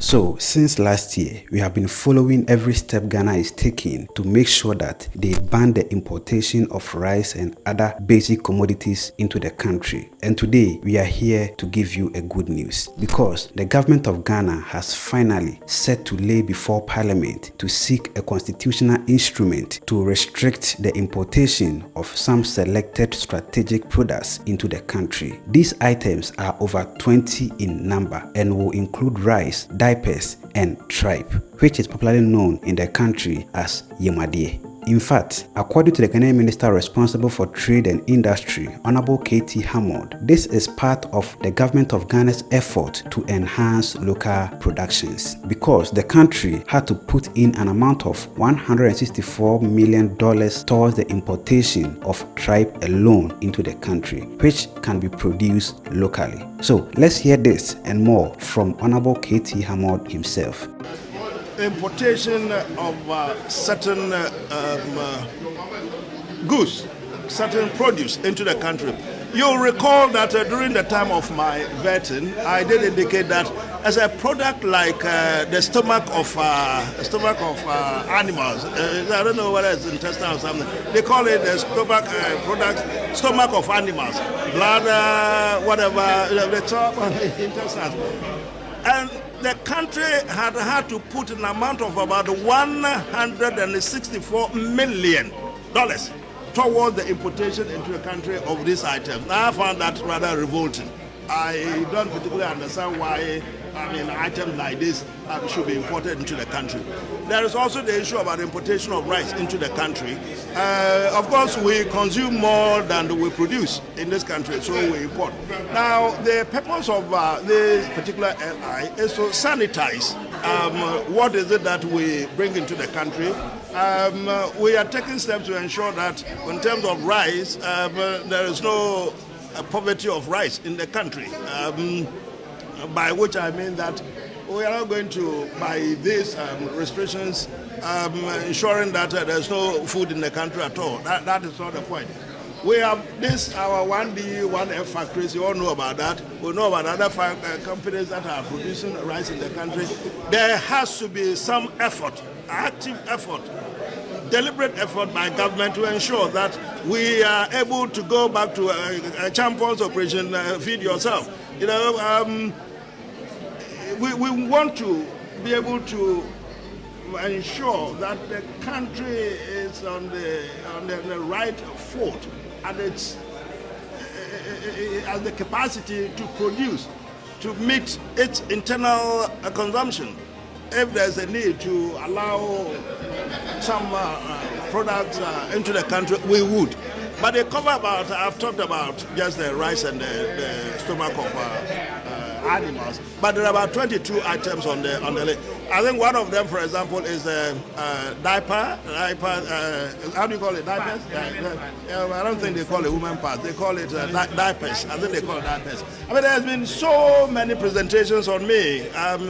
So, since last year, we have been following every step Ghana is taking to make sure that they ban the importation of rice and other basic commodities into the country. And today, we are here to give you a good news because the government of Ghana has finally set to lay before Parliament to seek a constitutional instrument to restrict the importation of some selected strategic products into the country. These items are over 20 in number and will include rice, diapers, and tripe, which is popularly known in the country as yemuadie. In fact, according to the Ghanaian Minister responsible for Trade and Industry, Hon K.T Hammond, this is part of the government of Ghana's effort to enhance local productions because the country had to put in an amount of $164 million towards the importation of tripe alone into the country, which can be produced locally. So let's hear this and more from Hon K.T Hammond himself. Importation of certain goods, certain produce into the country. You'll recall that during the time of my vetting, I did indicate that as a product like the stomach of animals, I don't know whether it's intestine or something, they call it the stomach product, stomach of animals, bladder, whatever, the top intestines. And the country had to put an amount of about $164 million towards the importation into the country of these items. I found that rather revolting. I don't particularly understand why items like this should be imported into the country. There is also the issue about importation of rice into the country. Of course, we consume more than we produce in this country, so we import. Now, the purpose of this particular LI is to sanitize what is it that we bring into the country. We are taking steps to ensure that in terms of rice, there is no poverty of rice in the country, by which I mean that we are not going to, by these restrictions, ensuring that there's no food in the country at all. That is not the point. We have this, our 1D, 1F factories, you all know about that. We know about other companies that are producing rice in the country. There has to be some effort, active effort, deliberate effort by government to ensure that we are able to go back to a champion's operation, feed yourself. You know, we want to be able to ensure that the country is on the right foot and it has the capacity to produce, to meet its internal consumption. If there's a need to allow some products into the country, we would. But they cover about, I've talked about just the rice and the stomach of animals, but there are about 22 items on the list. I think one of them, for example, is diaper. How do you call it? Diapers? I don't think they call it women part. They call it diapers. I think they call it diapers. There's been so many presentations on me,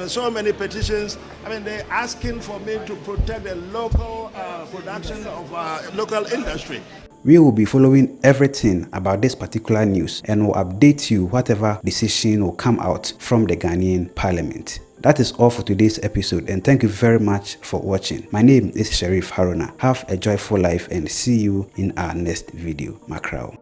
so many petitions. They're asking for me to protect the local production of local industry. We will be following everything about this particular news and will update you whatever decision will come out from the Ghanaian Parliament. That is all for today's episode and thank you very much for watching. My name is Sheriff Haruna. Have a joyful life and see you in our next video. Macrao.